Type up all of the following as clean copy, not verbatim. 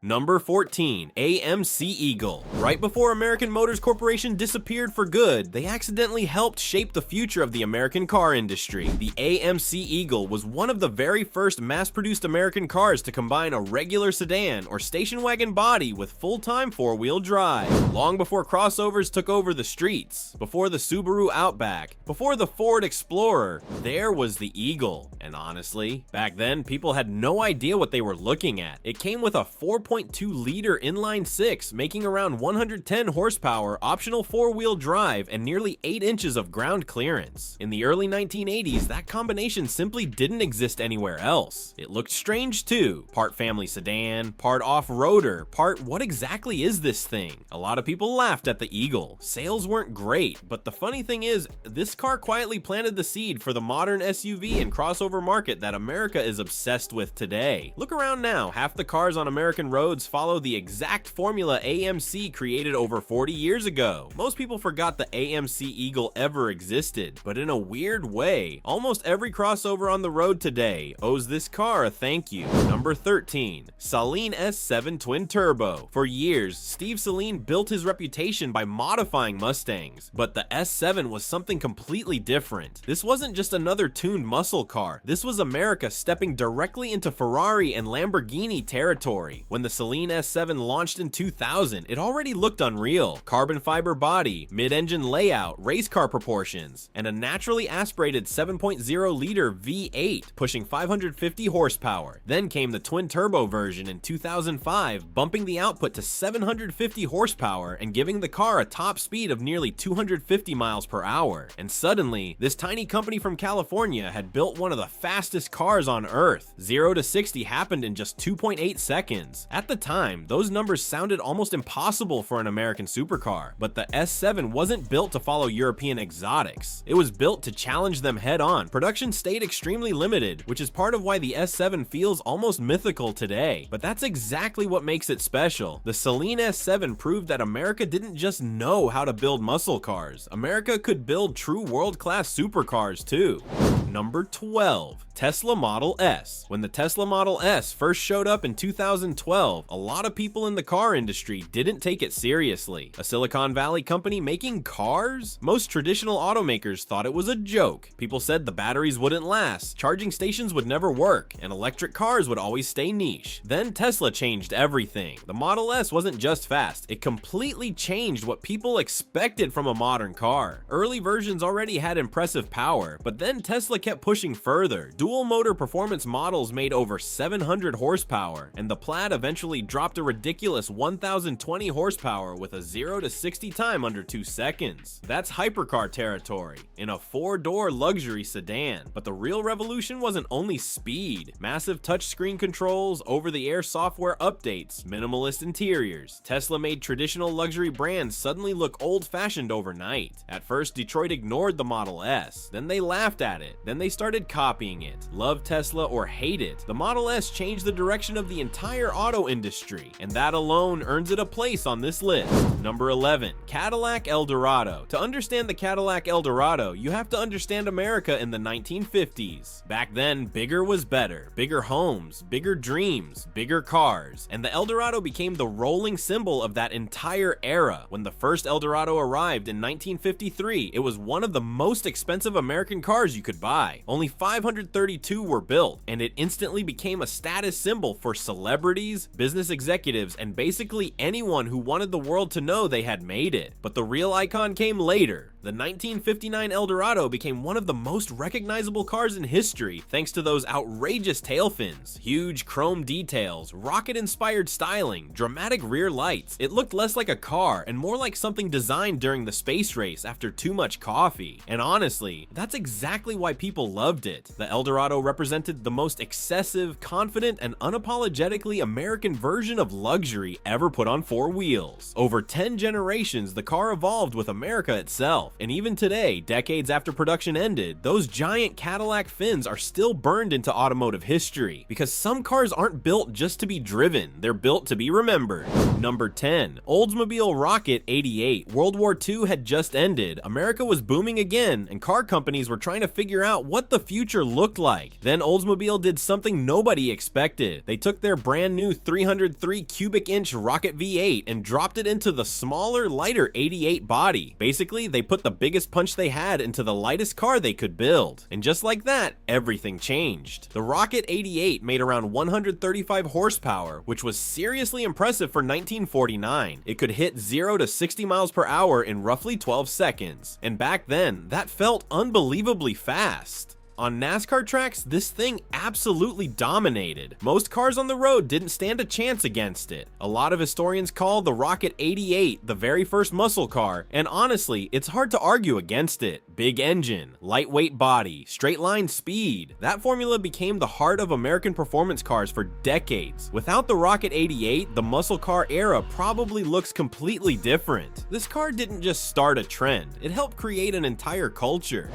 Number 14, AMC Eagle. Right before American Motors Corporation disappeared for good, they accidentally helped shape the future of the American car industry. The AMC Eagle was one of the very first mass-produced American cars to combine a regular sedan or station wagon body with full-time four-wheel drive. Long before crossovers took over the streets, before the Subaru Outback, before the Ford Explorer, there was the Eagle. And honestly, back then, people had no idea what they were looking at. It came with a 4.2-liter inline-six, making around 110 horsepower, optional four-wheel drive, and nearly 8 inches of ground clearance. In the early 1980s, that combination simply didn't exist anywhere else. It looked strange too. Part family sedan, part off-roader, part what exactly is this thing? A lot of people laughed at the Eagle. Sales weren't great, but the funny thing is, this car quietly planted the seed for the modern SUV and crossover market that America is obsessed with today. Look around now, half the cars on American roads follow the exact formula AMC created over 40 years ago. Most people forgot the AMC Eagle ever existed, but in a weird way, almost every crossover on the road today owes this car a thank you. Number 13, Saleen S7 Twin Turbo. For years, Steve Saleen built his reputation by modifying Mustangs, but the S7 was something completely different. This wasn't just another tuned muscle car, this was America stepping directly into Ferrari and Lamborghini territory. When the Saleen S7 launched in 2000, it already looked unreal. Carbon fiber body, mid-engine layout, race car proportions, and a naturally aspirated 7.0-liter V8 pushing 550 horsepower. Then came the twin turbo version in 2005, bumping the output to 750 horsepower and giving the car a top speed of nearly 250 miles per hour. And suddenly, this tiny company from California had built one of the fastest cars on earth. 0 to 60 happened in just 2.8 seconds. At the time, those numbers sounded almost impossible for an American supercar, but the S7 wasn't built to follow European exotics. It was built to challenge them head-on. Production stayed extremely limited, which is part of why the S7 feels almost mythical today. But that's exactly what makes it special. The Saleen S7 proved that America didn't just know how to build muscle cars. America could build true world-class supercars too. Number 12, Tesla Model S. When the Tesla Model S first showed up in 2012, a lot of people in the car industry didn't take it seriously. A Silicon Valley company making cars? Most traditional automakers thought it was a joke. People said the batteries wouldn't last, charging stations would never work, and electric cars would always stay niche. Then Tesla changed everything. The Model S wasn't just fast, it completely changed what people expected from a modern car. Early versions already had impressive power, but then Tesla kept pushing further. Dual motor performance models made over 700 horsepower, and the Plaid eventually dropped a ridiculous 1020 horsepower with a 0 to 60 time under 2 seconds. That's hypercar territory in a 4-door luxury sedan. But the real revolution wasn't only speed. Massive touchscreen controls, over-the-air software updates, minimalist interiors. Tesla made traditional luxury brands suddenly look old-fashioned overnight. At first, Detroit ignored the Model S. Then they laughed at it. Then they started copying it. Love Tesla or hate it, the Model S changed the direction of the entire auto industry, and that alone earns it a place on this list. Number 11, Cadillac Eldorado. To understand the Cadillac Eldorado, you have to understand America in the 1950s. Back then, bigger was better. Bigger homes, bigger dreams, bigger cars, and the Eldorado became the rolling symbol of that entire era. When the first Eldorado arrived in 1953, it was one of the most expensive American cars you could buy. Only 532 were built, and it instantly became a status symbol for celebrities, business executives, and basically anyone who wanted the world to know they had made it. But the real icon came later. The 1959 Eldorado became one of the most recognizable cars in history thanks to those outrageous tail fins, huge chrome details, rocket-inspired styling, dramatic rear lights. It looked less like a car and more like something designed during the space race after too much coffee. And honestly, that's exactly why people loved it. The Eldorado represented the most excessive, confident, and unapologetically American version of luxury ever put on 4 wheels. Over 10 generations, the car evolved with America itself. itself, and even today, decades after production ended, those giant Cadillac fins are still burned into automotive history, because some cars aren't built just to be driven, they're built to be remembered. Number 10. Oldsmobile Rocket 88. World War II had just ended, America was booming again, and car companies were trying to figure out what the future looked like. Then Oldsmobile did something nobody expected. They took their brand new 303 cubic inch Rocket V8 and dropped it into the smaller, lighter 88 body. Basically, they put the biggest punch they had into the lightest car they could build. And just like that, everything changed. The Rocket 88 made around 135 horsepower, which was seriously impressive for 1949. It could hit 0 to 60 miles per hour in roughly 12 seconds. And back then, that felt unbelievably fast. On NASCAR tracks, this thing absolutely dominated. Most cars on the road didn't stand a chance against it. A lot of historians call the Rocket 88 the very first muscle car, and honestly, it's hard to argue against it. Big engine, lightweight body, straight line speed. That formula became the heart of American performance cars for decades. Without the Rocket 88, the muscle car era probably looks completely different. This car didn't just start a trend, it helped create an entire culture.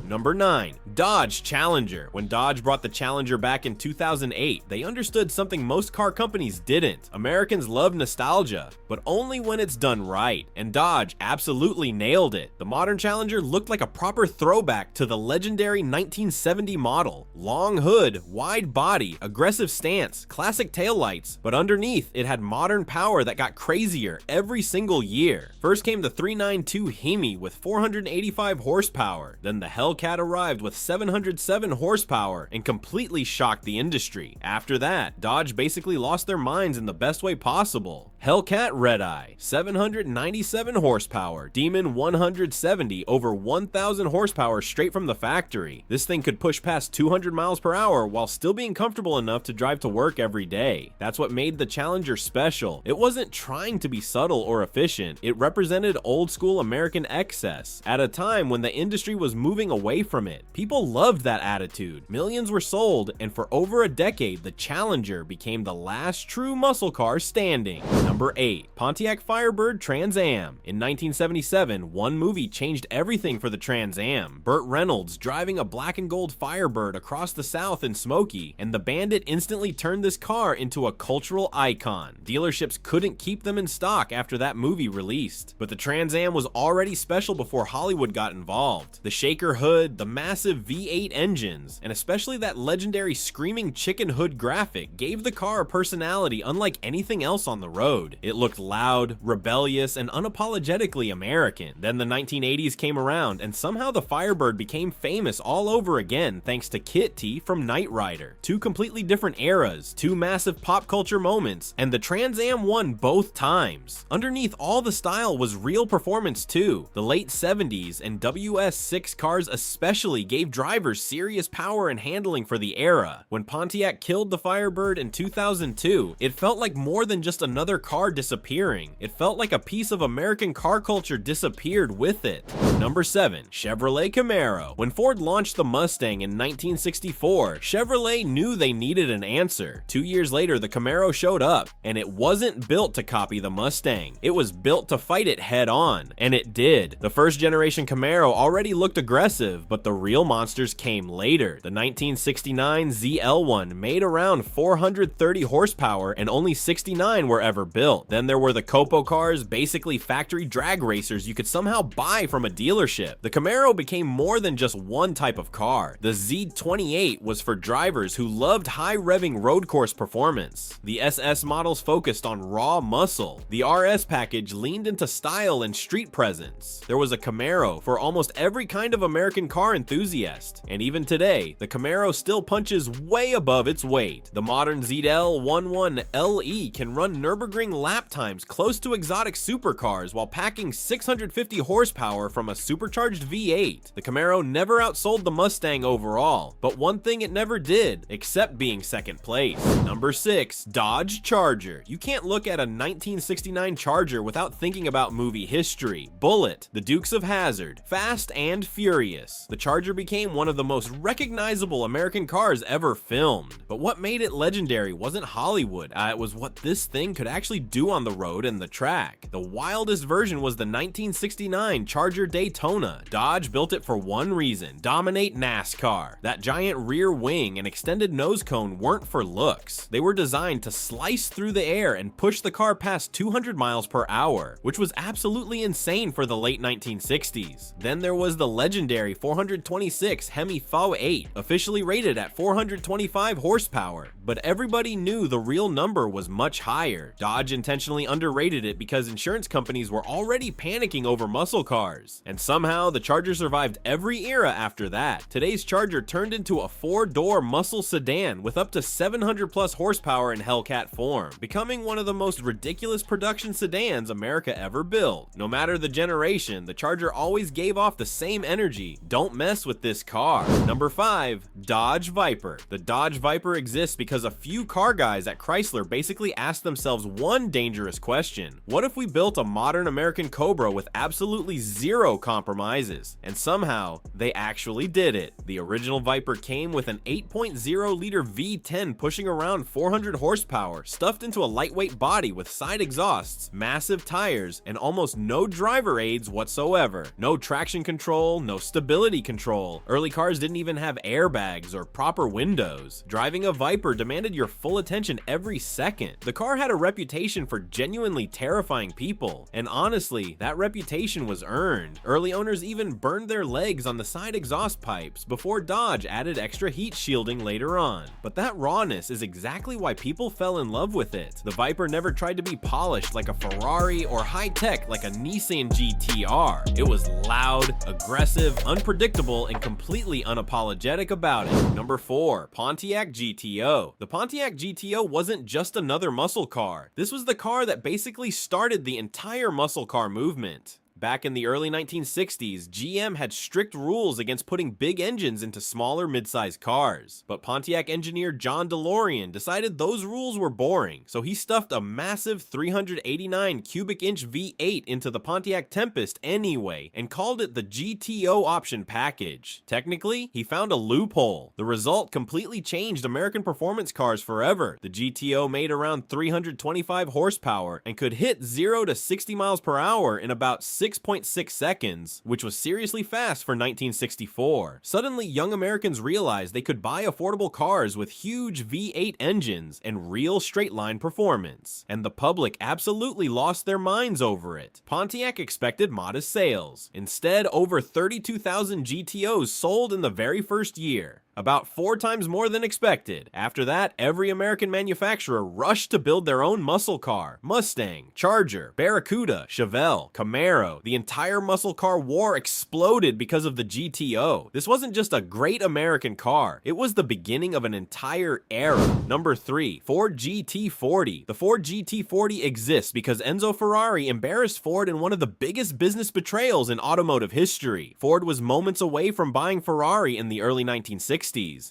Number 9. Dodge Challenger. When Dodge brought the Challenger back in 2008, they understood something most car companies didn't. Americans love nostalgia, but only when it's done right, and Dodge absolutely nailed it. The modern Challenger looked like a proper throwback to the legendary 1970 model. Long hood, wide body, aggressive stance, classic taillights, but underneath it had modern power that got crazier every single year. First came the 392 Hemi with 485 horsepower, then the Hellcat arrived with 707 horsepower and completely shocked the industry. After that, Dodge basically lost their minds in the best way possible. Hellcat Red Eye, 797 horsepower, Demon 170, over 1,000 horsepower straight from the factory. This thing could push past 200 miles per hour while still being comfortable enough to drive to work every day. That's what made the Challenger special. It wasn't trying to be subtle or efficient, it represented old school American excess at a time when the industry was moving away from it. People loved that attitude. Millions were sold, and for over a decade, the Challenger became the last true muscle car standing. Number 8. Pontiac Firebird Trans Am. In 1977, one movie changed everything for the Trans Am. Burt Reynolds driving a black and gold Firebird across the South in Smoky, and the Bandit instantly turned this car into a cultural icon. Dealerships couldn't keep them in stock after that movie released. But the Trans Am was already special before Hollywood got involved. The shaker hood, the massive V8 engines, and especially that legendary screaming chicken hood graphic gave the car a personality unlike anything else on the road. It looked loud, rebellious, and unapologetically American. Then the 1980s came around, and somehow the Firebird became famous all over again thanks to Kit T from Knight Rider. Two completely different eras, two massive pop culture moments, and the Trans Am won both times. Underneath all the style was real performance too. The late 70s and WS6 cars especially gave drivers serious power and handling for the era. When Pontiac killed the Firebird in 2002, it felt like more than just another car disappearing. It felt like a piece of American car culture disappeared with it. Number 7. Chevrolet Camaro. When Ford launched the Mustang in 1964, Chevrolet knew they needed an answer. 2 years later, the Camaro showed up, and it wasn't built to copy the Mustang. It was built to fight it head on, and it did. The first generation Camaro already looked aggressive, but the real monsters came later. The 1969 ZL1 made around 430 horsepower, and only 69 were ever built. Then there were the Copo cars, basically factory drag racers you could somehow buy from a dealership. The Camaro became more than just one type of car. The Z28 was for drivers who loved high revving road course performance. The SS models focused on raw muscle. The RS package leaned into style and street presence. There was a Camaro for almost every kind of American car enthusiast. And even today, the Camaro still punches way above its weight. The modern ZL11LE can run Nürburgring lap times close to exotic supercars while packing 650 horsepower from a supercharged V8. The Camaro never outsold the Mustang overall, but one thing it never did, except being second place. Number 6. Dodge Charger. You can't look at a 1969 Charger without thinking about movie history. Bullitt, The Dukes of Hazzard, Fast and Furious. The Charger became one of the most recognizable American cars ever filmed. But what made it legendary wasn't Hollywood, it was what this thing could actually actually do on the road and the track. The wildest version was the 1969 Charger Daytona. Dodge built it for one reason: dominate NASCAR. That giant rear wing and extended nose cone weren't for looks. They were designed to slice through the air and push the car past 200 miles per hour, which was absolutely insane for the late 1960s. Then there was the legendary 426 Hemi FAW8, officially rated at 425 horsepower, but everybody knew the real number was much higher. Dodge intentionally underrated it because insurance companies were already panicking over muscle cars, and somehow the Charger survived every era after that. Today's Charger turned into a 4-door muscle sedan with up to 700 plus horsepower in Hellcat form, becoming one of the most ridiculous production sedans America ever built. No matter the generation, the Charger always gave off the same energy. Don't mess with this car. Number 5, Dodge Viper. The Dodge Viper exists because a few car guys at Chrysler basically asked themselves one dangerous question: what if we built a modern American Cobra with absolutely zero compromises? And somehow, they actually did it. The original Viper came with an 8.0 liter V10 pushing around 400 horsepower, stuffed into a lightweight body with side exhausts, massive tires, and almost no driver aids whatsoever. No traction control, no stability control. Early cars didn't even have airbags or proper windows. Driving a Viper demanded your full attention every second. The car had a reputation for genuinely terrifying people, and honestly, that reputation was earned. Early owners even burned their legs on the side exhaust pipes before Dodge added extra heat shielding later on. But that rawness is exactly why people fell in love with it. The Viper never tried to be polished like a Ferrari or high-tech like a Nissan GT-R. It was loud, aggressive, unpredictable, and completely unapologetic about it. Number 4, Pontiac GTO. The Pontiac GTO wasn't just another muscle car. This was the car that basically started the entire muscle car movement. Back in the early 1960s, GM had strict rules against putting big engines into smaller mid-sized cars, but Pontiac engineer John DeLorean decided those rules were boring, so he stuffed a massive 389 cubic inch V8 into the Pontiac Tempest anyway, and called it the GTO option package. Technically, he found a loophole. The result completely changed American performance cars forever. The GTO made around 325 horsepower and could hit 0 to 60 miles per hour in about 6.6 seconds, which was seriously fast for 1964. Suddenly, young Americans realized they could buy affordable cars with huge V8 engines and real straight-line performance, and the public absolutely lost their minds over it. Pontiac expected modest sales. Instead, over 32,000 GTOs sold in the very first year, about 4 times more than expected. After that, every American manufacturer rushed to build their own muscle car. Mustang, Charger, Barracuda, Chevelle, Camaro. The entire muscle car war exploded because of the GTO. This wasn't just a great American car, it was the beginning of an entire era. Number 3, Ford GT40. The Ford GT40 exists because Enzo Ferrari embarrassed Ford in one of the biggest business betrayals in automotive history. Ford was moments away from buying Ferrari in the early 1960s.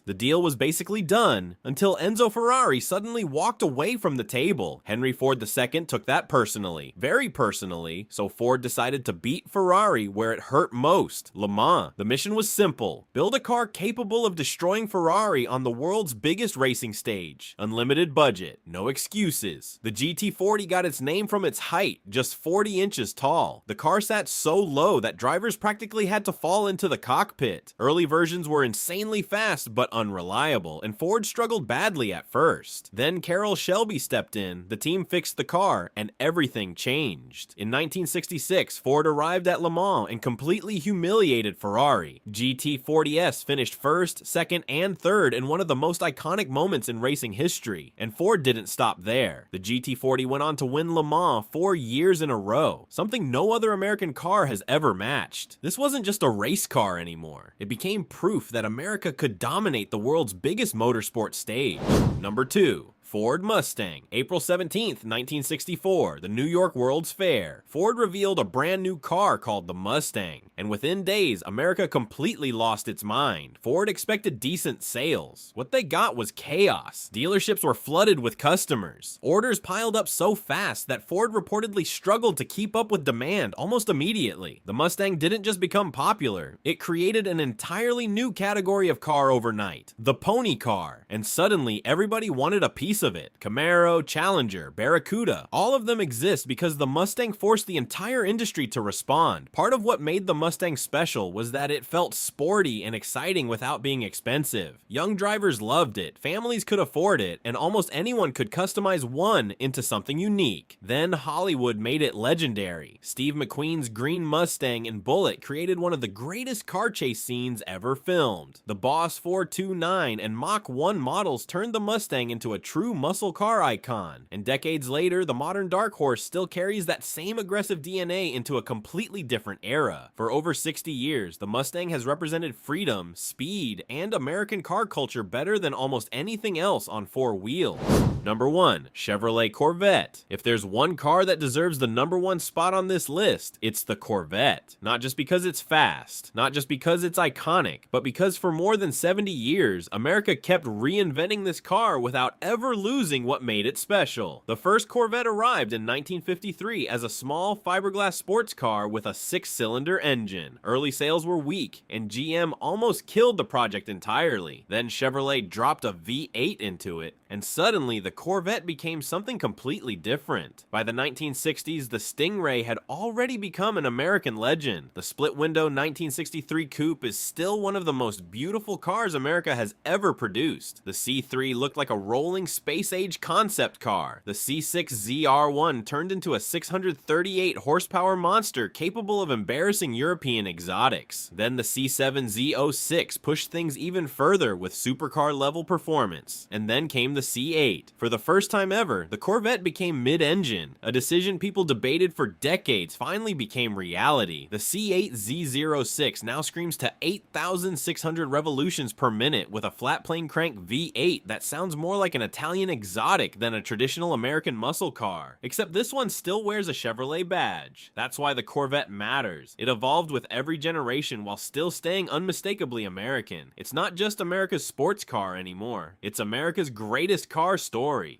The deal was basically done until Enzo Ferrari suddenly walked away from the table. Henry Ford II took that personally, very personally, so Ford decided to beat Ferrari where it hurt most: Le Mans. The mission was simple: build a car capable of destroying Ferrari on the world's biggest racing stage. Unlimited budget, no excuses. The GT40 got its name from its height, just 40 inches tall. The car sat so low that drivers practically had to fall into the cockpit. Early versions were insanely fast but unreliable, and Ford struggled badly at first. Then Carroll Shelby stepped in, the team fixed the car, and everything changed. In 1966, Ford arrived at Le Mans and completely humiliated Ferrari. GT40S finished first, second, and third in one of the most iconic moments in racing history, and Ford didn't stop there. The GT40 went on to win Le Mans 4 years in a row, something no other American car has ever matched. This wasn't just a race car anymore. It became proof that America could dominate the world's biggest motorsport stage. Number 2, Ford Mustang. April 17th, 1964, the New York World's Fair. Ford revealed a brand new car called the Mustang, and within days, America completely lost its mind. Ford expected decent sales. What they got was chaos. Dealerships were flooded with customers. Orders piled up so fast that Ford reportedly struggled to keep up with demand almost immediately. The Mustang didn't just become popular, it created an entirely new category of car overnight: the pony car. And suddenly, everybody wanted a piece of it. Camaro, Challenger, Barracuda, all of them exist because the Mustang forced the entire industry to respond. Part of what made the Mustang special was that it felt sporty and exciting without being expensive. Young drivers loved it, families could afford it, and almost anyone could customize one into something unique. Then Hollywood made it legendary. Steve McQueen's Green Mustang and Bullitt created one of the greatest car chase scenes ever filmed. The Boss 429 and Mach 1 models turned the Mustang into a true muscle car icon, and decades later, the modern Dark Horse still carries that same aggressive DNA into a completely different era. For over 60 years, the Mustang has represented freedom, speed, and American car culture better than almost anything else on four wheels. Number 1. Chevrolet Corvette. If there's one car that deserves the number 1 spot on this list, it's the Corvette. Not just because it's fast, not just because it's iconic, but because for more than 70 years, America kept reinventing this car without ever losing what made it special. The first Corvette arrived in 1953 as a small fiberglass sports car with a 6-cylinder engine. Early sales were weak, and GM almost killed the project entirely. Then Chevrolet dropped a V8 into it, and suddenly the Corvette became something completely different. By the 1960s, the Stingray had already become an American legend. The split-window 1963 coupe is still one of the most beautiful cars America has ever produced. The C3 looked like a rolling space-age concept car. The C6 ZR1 turned into a 638 horsepower monster capable of embarrassing European exotics. Then the C7 Z06 pushed things even further with supercar-level performance. And then came the C8. For the first time ever, the Corvette became mid-engine. A decision people debated for decades finally became reality. The C8 Z06 now screams to 8,600 revolutions per minute with a flat plane crank V8 that sounds more like an Italian exotic than a traditional American muscle car. Except this one still wears a Chevrolet badge. That's why the Corvette matters. It evolved with every generation while still staying unmistakably American. It's not just America's sports car anymore. It's America's greatest car story.